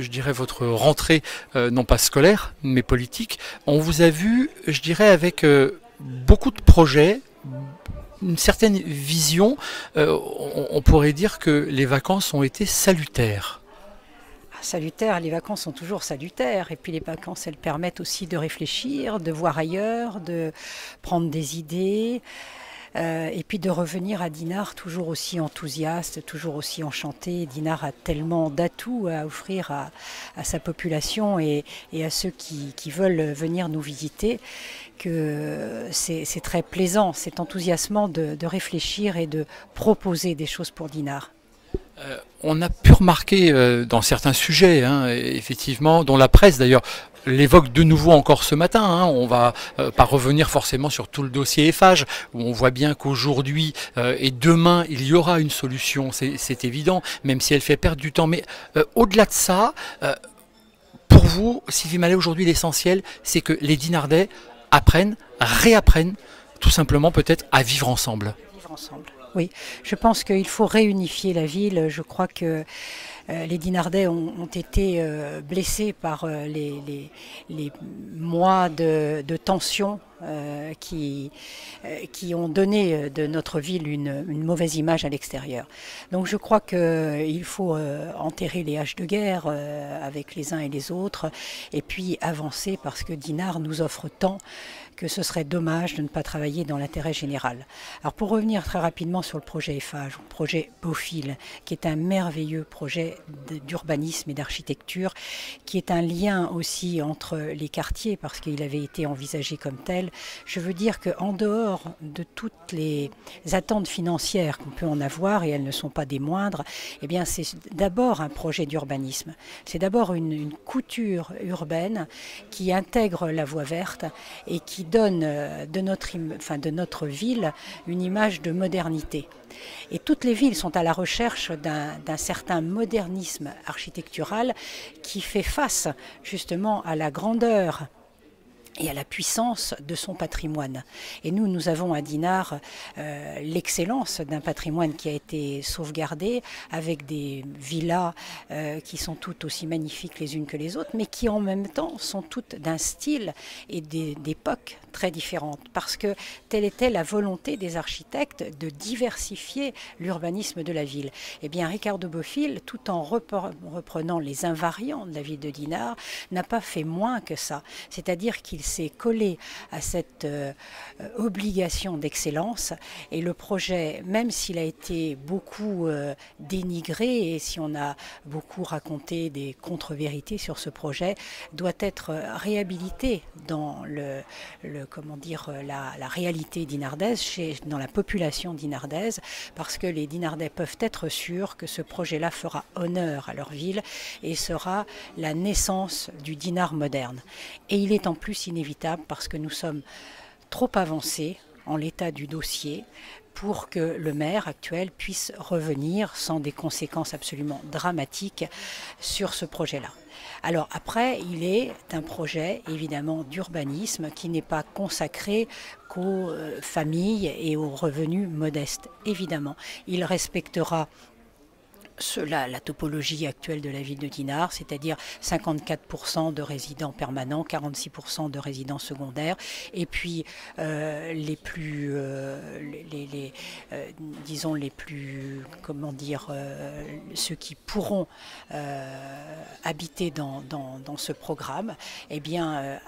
je dirais, votre rentrée, non pas scolaire, mais politique, on vous a vu, je dirais, avec beaucoup de projets, une certaine vision. On pourrait dire que les vacances ont été salutaires. Salutaires, les vacances sont toujours salutaires. Et puis les vacances, elles permettent aussi de réfléchir, de voir ailleurs, de prendre des idées. Et puis de revenir à Dinard toujours aussi enthousiaste, toujours aussi enchanté. Dinard a tellement d'atouts à offrir à sa population et à ceux qui veulent venir nous visiter que c'est très plaisant, c'est enthousiasmant de réfléchir et de proposer des choses pour Dinard. On a pu remarquer dans certains sujets, hein, effectivement, dont la presse d'ailleurs l'évoque de nouveau encore ce matin, hein. On va pas revenir forcément sur tout le dossier Eiffage, où on voit bien qu'aujourd'hui et demain il y aura une solution, c'est évident, même si elle fait perdre du temps. Mais au-delà de ça, pour vous, Sylvie Mallet, aujourd'hui l'essentiel, c'est que les Dinardais apprennent, réapprennent, tout simplement peut-être à vivre ensemble. Vivre ensemble. Oui, je pense qu'il faut réunifier la ville. Je crois que les Dinardais ont été blessés par les mois de tension qui ont donné de notre ville une mauvaise image à l'extérieur. Donc je crois qu'il faut enterrer les haches de guerre avec les uns et les autres et puis avancer parce que Dinard nous offre tant que ce serait dommage de ne pas travailler dans l'intérêt général. Alors pour revenir très rapidement sur le projet Eiffage, le projet Beaufil, qui est un merveilleux projet d'urbanisme et d'architecture, qui est un lien aussi entre les quartiers parce qu'il avait été envisagé comme tel. Je veux dire qu'en dehors de toutes les attentes financières qu'on peut en avoir, et elles ne sont pas des moindres, eh bien c'est d'abord un projet d'urbanisme. C'est d'abord une couture urbaine qui intègre la voie verte et qui donne de notre ville une image de modernité. Et toutes les villes sont à la recherche d'un certain modernisme architectural qui fait face justement à la grandeur et à la puissance de son patrimoine. Et nous avons à Dinard l'excellence d'un patrimoine qui a été sauvegardé avec des villas qui sont toutes aussi magnifiques les unes que les autres, mais qui en même temps sont toutes d'un style et d'époques très différentes, parce que telle était la volonté des architectes de diversifier l'urbanisme de la ville. Eh bien, Ricardo Bofill, tout en reprenant les invariants de la ville de Dinard, n'a pas fait moins que ça. C'est-à-dire qu'il s'est collé à cette obligation d'excellence et le projet, même s'il a été beaucoup dénigré et si on a beaucoup raconté des contre-vérités sur ce projet, doit être réhabilité dans la réalité dinardaise, dans la population dinardaise, parce que les Dinardais peuvent être sûrs que ce projet-là fera honneur à leur ville et sera la naissance du Dinard moderne. Et il est en plus inévitable parce que nous sommes trop avancés en l'état du dossier pour que le maire actuel puisse revenir sans des conséquences absolument dramatiques sur ce projet-là. Alors après, il est un projet évidemment d'urbanisme qui n'est pas consacré qu'aux familles et aux revenus modestes. Évidemment, il respectera la topologie actuelle de la ville de Dinard, c'est-à-dire 54% de résidents permanents, 46% de résidents secondaires, et puis ceux qui pourront habiter dans ce programme, eh bien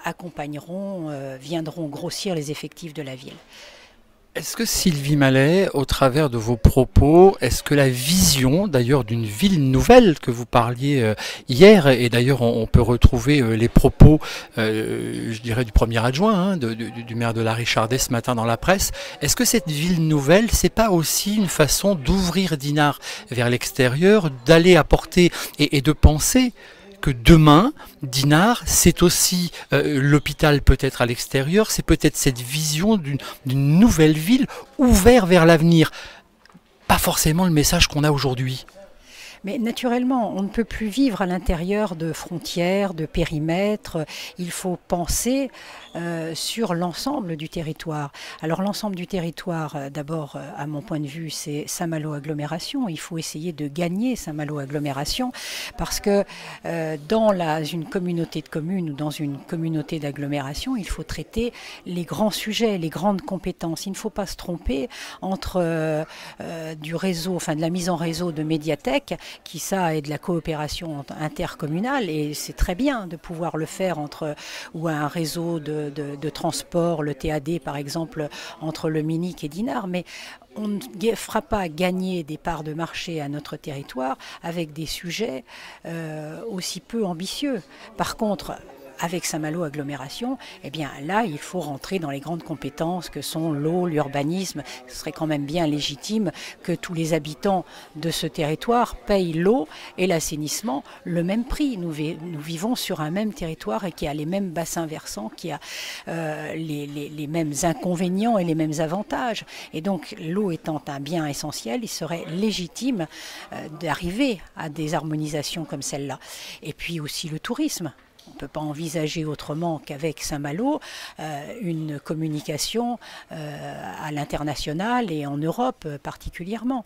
viendront grossir les effectifs de la ville. Est-ce que Sylvie Mallet, au travers de vos propos, est-ce que la vision d'ailleurs d'une ville nouvelle que vous parliez hier, et d'ailleurs on peut retrouver les propos, je dirais du premier adjoint, hein, du maire de la Richardet ce matin dans la presse, est-ce que cette ville nouvelle, c'est pas aussi une façon d'ouvrir Dinard vers l'extérieur, d'aller apporter et de penser que demain, Dinard, c'est aussi l'hôpital peut-être à l'extérieur, c'est peut-être cette vision d'une nouvelle ville ouverte vers l'avenir. Pas forcément le message qu'on a aujourd'hui. Mais naturellement, on ne peut plus vivre à l'intérieur de frontières, de périmètres. Il faut penser sur l'ensemble du territoire. Alors l'ensemble du territoire, d'abord, à mon point de vue, c'est Saint-Malo agglomération. Il faut essayer de gagner Saint-Malo agglomération parce que dans une communauté de communes ou dans une communauté d'agglomération, il faut traiter les grands sujets, les grandes compétences. Il ne faut pas se tromper entre du réseau, enfin de la mise en réseau de médiathèques, qui ça est de la coopération intercommunale et c'est très bien de pouvoir le faire ou un réseau de transport, le TAD par exemple, entre le Minic et Dinard, mais on ne fera pas gagner des parts de marché à notre territoire avec des sujets aussi peu ambitieux. Par contre, avec Saint-Malo agglomération, eh bien là, il faut rentrer dans les grandes compétences que sont l'eau, l'urbanisme. Ce serait quand même bien légitime que tous les habitants de ce territoire payent l'eau et l'assainissement le même prix. Nous vivons sur un même territoire et qui a les mêmes bassins versants, qui a les mêmes inconvénients et les mêmes avantages. Et donc, l'eau étant un bien essentiel, il serait légitime d'arriver à des harmonisations comme celle-là. Et puis aussi le tourisme. On ne peut pas envisager autrement qu'avec Saint-Malo une communication à l'international et en Europe particulièrement.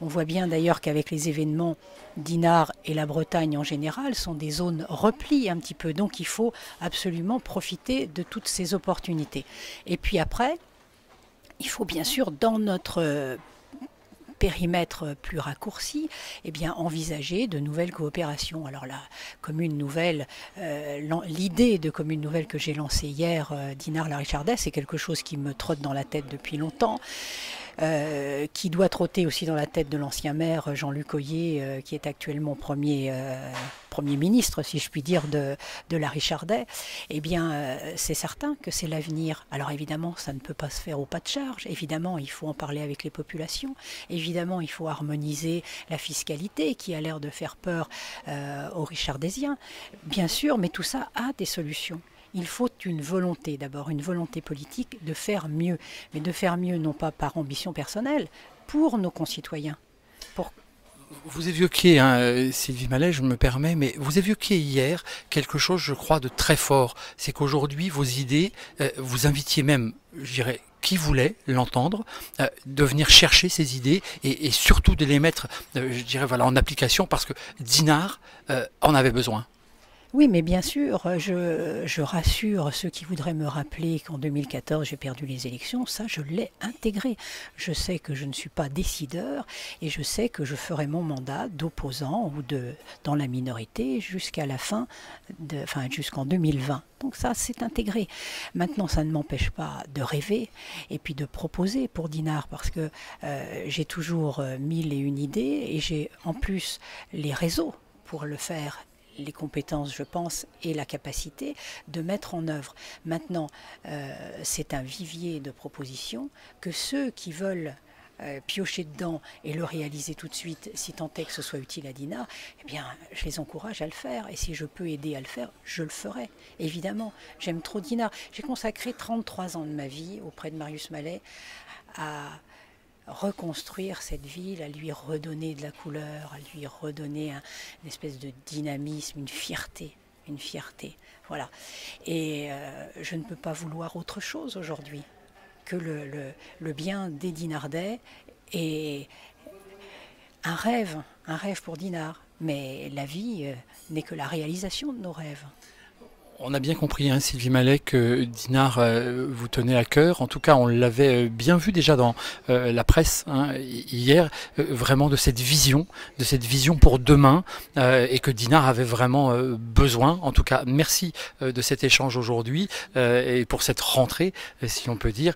On voit bien d'ailleurs qu'avec les événements, Dinard et la Bretagne en général sont des zones replis un petit peu. Donc il faut absolument profiter de toutes ces opportunités. Et puis après, il faut bien sûr dans notre périmètre plus raccourci, eh bien, envisager de nouvelles coopérations. Alors la commune nouvelle, l'idée de commune nouvelle que j'ai lancée hier, Dinard-la-Richardaise, c'est quelque chose qui me trotte dans la tête depuis longtemps. Qui doit trotter aussi dans la tête de l'ancien maire Jean-Luc Oyer, qui est actuellement premier ministre, si je puis dire, de la Richardaise, eh bien, c'est certain que c'est l'avenir. Alors évidemment, ça ne peut pas se faire au pas de charge. Évidemment, il faut en parler avec les populations. Évidemment, il faut harmoniser la fiscalité qui a l'air de faire peur aux Richardaisiens. Bien sûr, mais tout ça a des solutions. Il faut une volonté, d'abord, une volonté politique de faire mieux. Mais de faire mieux, non pas par ambition personnelle, pour nos concitoyens. Vous évoquiez, Sylvie Mallet, je me permets, mais vous évoquiez hier quelque chose, je crois, de très fort. C'est qu'aujourd'hui, vos idées, vous invitiez même, je dirais, qui voulait l'entendre, de venir chercher ces idées et surtout de les mettre, je dirais, voilà, en application parce que Dinard en avait besoin. Oui, mais bien sûr, je rassure ceux qui voudraient me rappeler qu'en 2014 j'ai perdu les élections, ça je l'ai intégré. Je sais que je ne suis pas décideur et je sais que je ferai mon mandat d'opposant ou dans la minorité jusqu'à la fin, jusqu'en 2020. Donc ça c'est intégré. Maintenant ça ne m'empêche pas de rêver et puis de proposer pour Dinard parce que j'ai toujours 1001 idées et j'ai en plus les réseaux pour le faire, les compétences, je pense, et la capacité de mettre en œuvre. Maintenant, c'est un vivier de propositions que ceux qui veulent piocher dedans et le réaliser tout de suite, si tant est que ce soit utile à Dinard, eh bien, je les encourage à le faire. Et si je peux aider à le faire, je le ferai. Évidemment, j'aime trop Dinard. J'ai consacré 33 ans de ma vie auprès de Marius Mallet à reconstruire cette ville, à lui redonner de la couleur, à lui redonner une espèce de dynamisme, une fierté, voilà. Et je ne peux pas vouloir autre chose aujourd'hui que le bien des Dinardais et un rêve pour Dinard. Mais la vie n'est que la réalisation de nos rêves. On a bien compris, Sylvie Mallet, que Dinard vous tenait à cœur. En tout cas, on l'avait bien vu déjà dans la presse hier, vraiment de cette vision pour demain, et que Dinard avait vraiment besoin. En tout cas, merci de cet échange aujourd'hui et pour cette rentrée, si on peut dire.